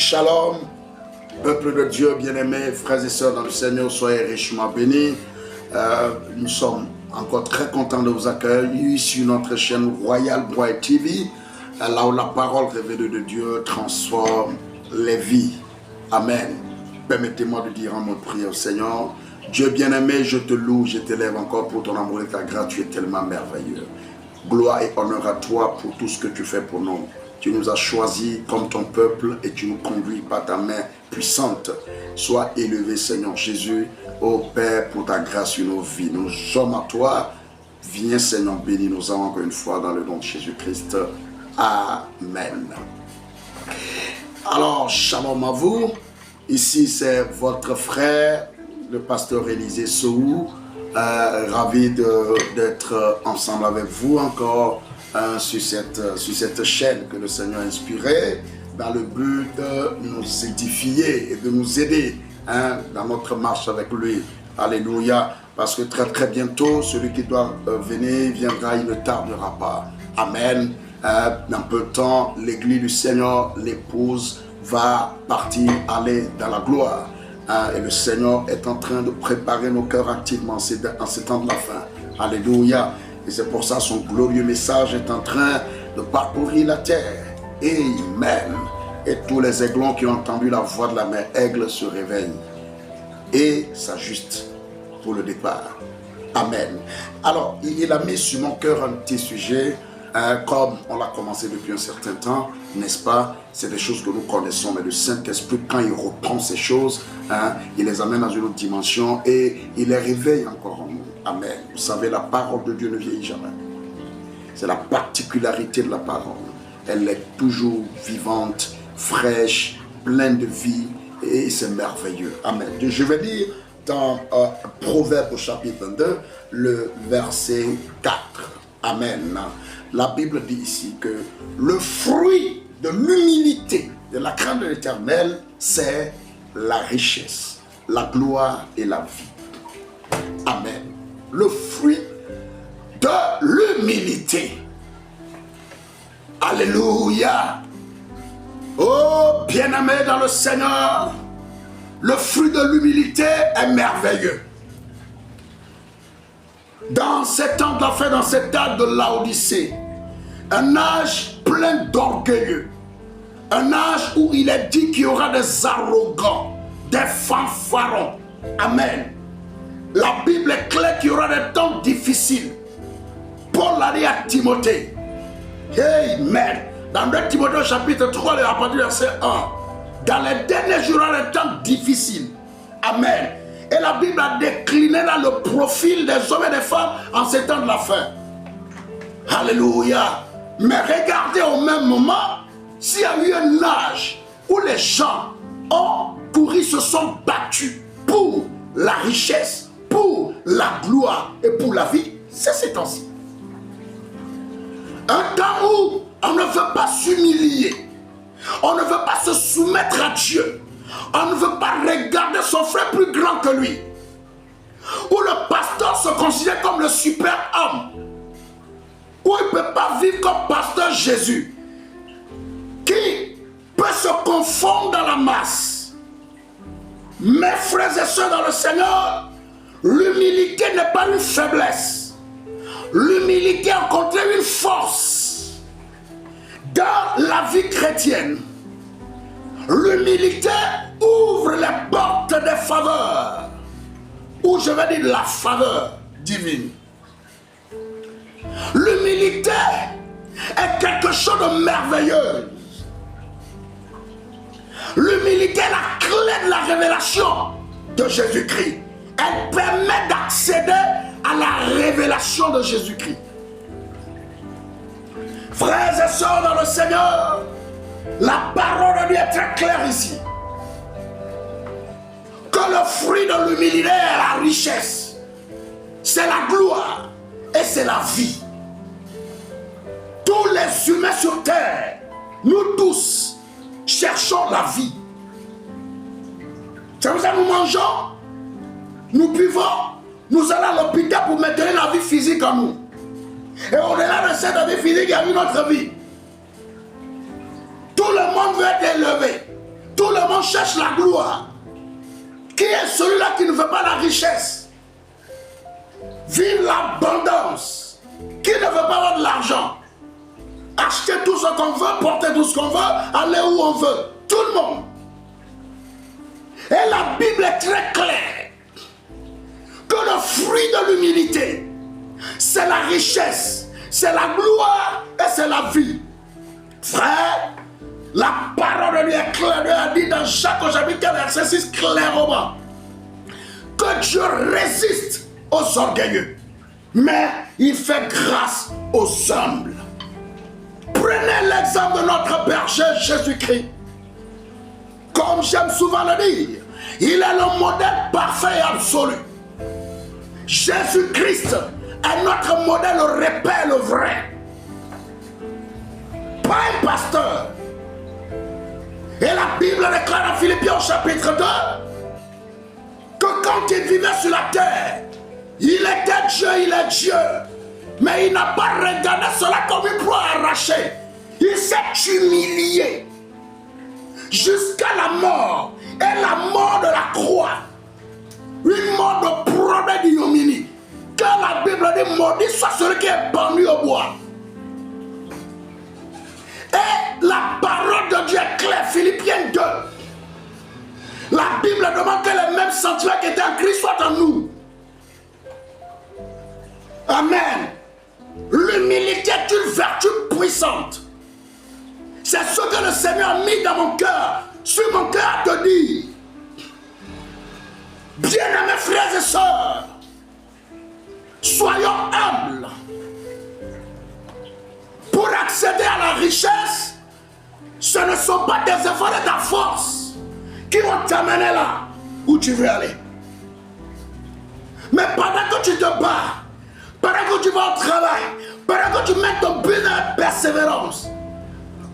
Shalom, peuple de Dieu bien-aimé, frères et sœurs dans le Seigneur, soyez richement bénis. Nous sommes encore très contents de vous accueillir sur notre chaîne Royal Bright TV, là où la parole révélée de Dieu transforme les vies. Amen. Permettez-moi de dire un mot de prière au Seigneur. Dieu bien-aimé, je te loue, je t'élève encore pour ton amour et ta grâce, tu es tellement merveilleux. Gloire et honneur à toi pour tout ce que tu fais pour nous. Tu nous as choisis comme ton peuple et tu nous conduis par ta main puissante. Sois élevé, Seigneur Jésus, ô Père, pour ta grâce sur nos vies. Nous sommes à toi. Viens, Seigneur, bénis nos âmes encore une fois dans le nom de Jésus-Christ. Amen. Alors, shalom à vous. Ici, c'est votre frère, le pasteur Élisée Sohou. Ravi d'être ensemble avec vous encore sur cette chaîne que le Seigneur a inspirée dans le but de nous édifier et de nous aider dans notre marche avec lui. Alléluia. Parce que très très bientôt, celui qui doit venir viendra, il ne tardera pas. Amen. Dans peu de temps, l'église du Seigneur, l'épouse, va partir, aller dans la gloire. Et le Seigneur est en train de préparer nos cœurs activement en ces temps de la fin. Alléluia. Et c'est pour ça son glorieux message est en train de parcourir la terre. Amen. Et tous les aiglons qui ont entendu la voix de la mère aigle se réveillent et s'ajustent pour le départ. Amen. Alors, il a mis sur mon cœur un petit sujet, comme on l'a commencé depuis un certain temps, n'est-ce pas? C'est des choses que nous connaissons, mais le Saint-Esprit, quand il reprend ces choses, il les amène dans une autre dimension et il les réveille encore en nous. Amen. Vous savez, la parole de Dieu ne vieillit jamais. C'est la particularité de la parole. Elle est toujours vivante, fraîche, pleine de vie et c'est merveilleux. Amen. Je vais lire dans Proverbe au chapitre 22, le verset 4. Amen. La Bible dit ici que le fruit de l'humilité, de la crainte de l'Éternel, c'est la richesse, la gloire et la vie. Amen. Le fruit de l'humilité. Alléluia. Oh, bien-aimé dans le Seigneur, le fruit de l'humilité est merveilleux. Dans ces temps de la fin, dans cet âge de Laodicée, un âge plein d'orgueilleux, un âge où il est dit qu'il y aura des arrogants, des fanfarons. Amen. La Bible est claire qu'il y aura des temps difficiles. Paul l'a dit à Timothée. Amen. Dans 2 Timothée chapitre 3, à partir du verset 1. Dans les derniers jours, il y aura des temps difficiles. Amen. Et la Bible a décliné dans le profil des hommes et des femmes en ces temps de la fin. Alléluia. Mais regardez au même moment, s'il y a eu un âge où les gens ont couru, se sont battus pour la richesse, pour la gloire et pour la vie, c'est ces temps-ci. Un temps où on ne veut pas s'humilier, on ne veut pas se soumettre à Dieu, on ne veut pas regarder son frère plus grand que lui, où le pasteur se considère comme le super homme, où il ne peut pas vivre comme pasteur Jésus, qui peut se confondre dans la masse. Mes frères et sœurs dans le Seigneur, l'humilité n'est pas une faiblesse. L'humilité est au contraire une force. Dans la vie chrétienne, l'humilité ouvre les portes des faveurs, ou je vais dire la faveur divine. L'humilité est quelque chose de merveilleux. L'humilité est la clé de la révélation de Jésus-Christ. Elle permet d'accéder à la révélation de Jésus-Christ. Frères et sœurs dans le Seigneur, la parole de Dieu est très claire ici. Que le fruit de l'humilité est la richesse, c'est la gloire et c'est la vie. Tous les humains sur terre, nous tous, cherchons la vie. C'est pour ça que nous mangeons, nous buvons, nous allons à l'hôpital pour maintenir la vie physique en nous. Et au-delà de cette vie physique, il y a une autre vie. Tout le monde veut être élevé. le monde cherche la gloire, qui est celui-là qui ne veut pas la richesse, vivre l'abondance, qui ne veut pas avoir de l'argent, acheter tout ce qu'on veut, porter tout ce qu'on veut, aller où on veut, tout le monde. Et la Bible est très claire que le fruit de l'humilité, c'est la richesse, c'est la gloire et c'est la vie. Frère, la parole de Dieu est claire. Dieu a dit dans Jacques au chapitre 4, verset 6 clairement que Dieu résiste aux orgueilleux, mais il fait grâce aux humbles. Prenez l'exemple de notre berger Jésus-Christ. Comme j'aime souvent le dire, il est le modèle parfait et absolu. Jésus-Christ est notre modèle, le repère, le vrai. Pas un pasteur. Et la Bible déclare en Philippiens au chapitre 2 que quand il vivait sur la terre, il était Dieu, il est Dieu. Mais il n'a pas regardé cela comme une proie arrachée. Il s'est humilié jusqu'à la mort. Et la mort de la croix. Une mort de problème d'ignominie. Car la Bible dit maudit soit celui qui est pendu au bois. Et la parole de Dieu est claire, Philippiens 2. La Bible demande que les mêmes sentiments qui étaient en Christ soient en nous. Amen. L'humilité est une vertu puissante. C'est ce que le Seigneur a mis dans mon cœur, sur mon cœur à te dire. Bien-aimés frères et sœurs, soyons humbles. Pour accéder à la richesse, ce ne sont pas des efforts de ta force qui vont t'amener là où tu veux aller. Mais pendant que tu te bats, pendant que tu vas au travail, pendant que tu mets ton but de persévérance,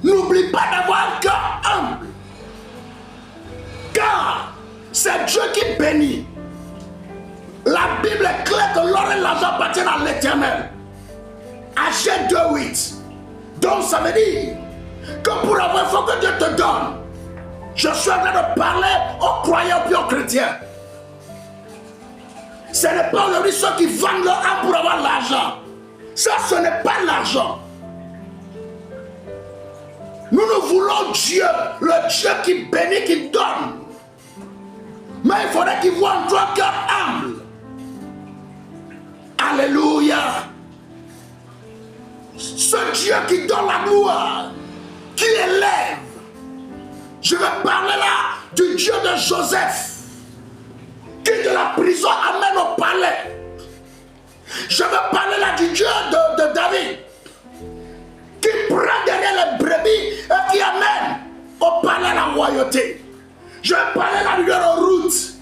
n'oublie pas d'avoir un cœur humble. Car c'est Dieu qui bénit. La Bible est claire que l'or et l'argent appartiennent à l'Éternel. Agez 2:8. Donc ça veut dire que pour avoir, il faut que Dieu te donne. Je suis en train de parler aux croyants et aux chrétiens. Ce n'est pas aujourd'hui ceux qui vendent leur âme pour avoir l'argent. Ça, ce n'est pas l'argent. Nous voulons Dieu, le Dieu qui bénit, qui donne. Mais il faudrait qu'il voit en toi un cœur humble. Alléluia. Ce Dieu qui donne la gloire, qui élève. Je vais parler là du Dieu de Joseph, qui de la prison amène au palais. Je vais parler là du Dieu de David, qui prend derrière les brebis et qui amène au palais la royauté. Je vais parler là du Dieu de Ruth,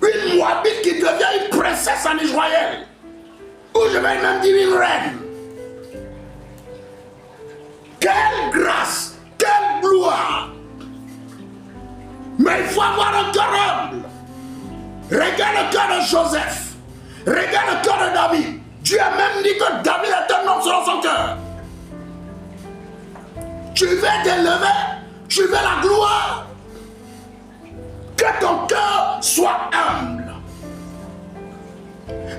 une Moabite qui devient une princesse en Israël, ou je vais même dire une reine. Quelle grâce, quelle gloire. Mais il faut avoir un cœur humble. Regarde le cœur de Joseph. Regarde le cœur de David. Dieu a même dit que David est un homme selon son cœur. Tu veux t'élever, tu veux la gloire. Que ton cœur soit humble.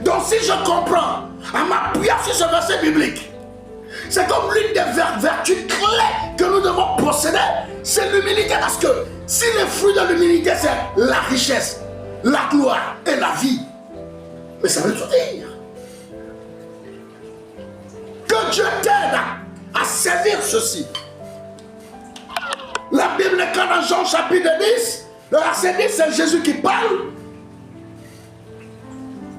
Donc si je comprends, en m'appuyant sur ce verset biblique, c'est comme l'une des vertus clés que nous devons posséder, c'est l'humilité. Parce que si le fruit de l'humilité, c'est la richesse, la gloire et la vie, mais ça veut tout dire. Que Dieu t'aide à saisir ceci. La Bible est claire dans Jean chapitre 10, le verset 10, c'est Jésus qui parle.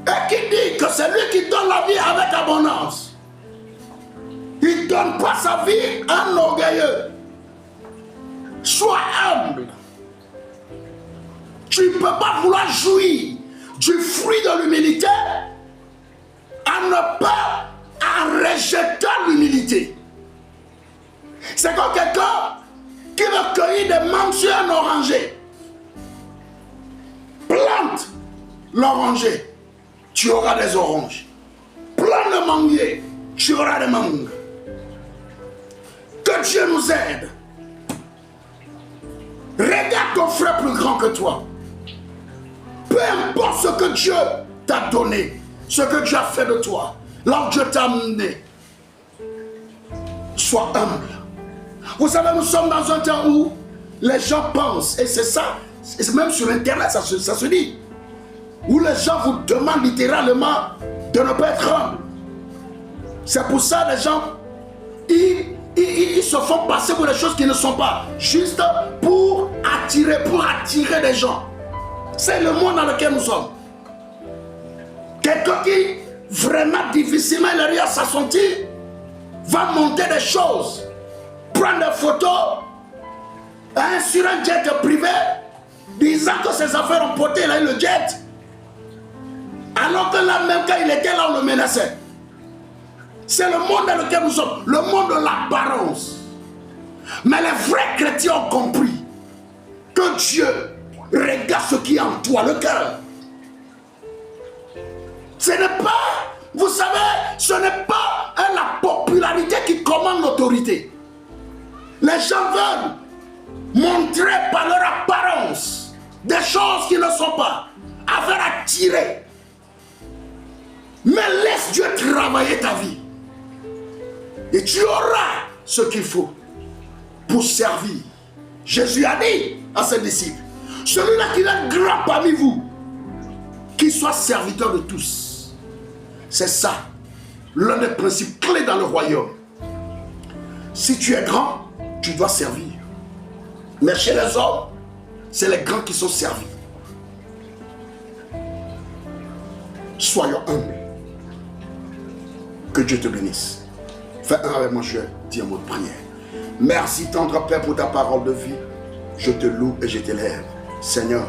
Et qui dit que c'est lui qui donne la vie avec abondance. Il ne donne pas sa vie à un orgueilleux. Sois humble. Tu ne peux pas vouloir jouir du fruit de l'humilité en ne pas en rejetant l'humilité. C'est comme quelqu'un qui veut cueillir des mangues sur un oranger. Plante l'oranger, tu auras des oranges. Plante le manguier, tu auras des mangues. Que Dieu nous aide ton frère plus grand que toi. Peu importe ce que Dieu t'a donné, ce que Dieu a fait de toi, là où Dieu t'a amené, sois humble. Vous savez, nous sommes dans un temps où les gens pensent, et c'est ça, même sur Internet, ça se dit, où les gens vous demandent littéralement de ne pas être humble. C'est pour ça les gens, ils se font passer pour des choses qui ne sont pas, juste pour attirer des gens. C'est le monde dans lequel nous sommes. Quelqu'un qui vraiment difficilement il arrive à s'assentir va monter des choses, prendre des photos sur un jet privé, disant que ses affaires ont porté, il a eu le jet. Alors que là même quand il était là, on le menaçait. C'est le monde dans lequel nous sommes, le monde de l'apparence. Mais les vrais chrétiens ont compris que Dieu regarde ce qui est en toi, le cœur. Ce n'est pas, vous savez, ce n'est pas la popularité qui commande l'autorité. Les gens veulent montrer par leur apparence des choses qui ne sont pas, afin d'attirer. Mais laisse Dieu travailler ta vie. Et tu auras ce qu'il faut pour servir. Jésus a dit à ses disciples, celui-là qui est grand parmi vous, qu'il soit serviteur de tous. C'est ça, l'un des principes clés dans le royaume. Si tu es grand, tu dois servir. Mais chez les hommes, c'est les grands qui sont servis. Soyons humbles. Que Dieu te bénisse. Fais un avec moi, je dis un mot de prière. Merci tendre Père pour ta parole de vie. Je te loue et je t'élève. Seigneur,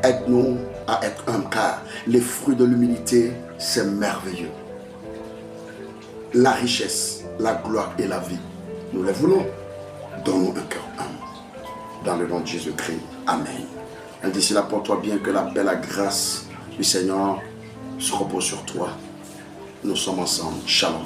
aide-nous à être humbles, car les fruits de l'humilité, c'est merveilleux. La richesse, la gloire et la vie, nous les voulons. Donne-nous un cœur humble. Dans le nom de Jésus-Christ. Amen. Et d'ici là, porte-toi bien, que la paix, la grâce du Seigneur se repose sur toi. Nous sommes ensemble. Shalom.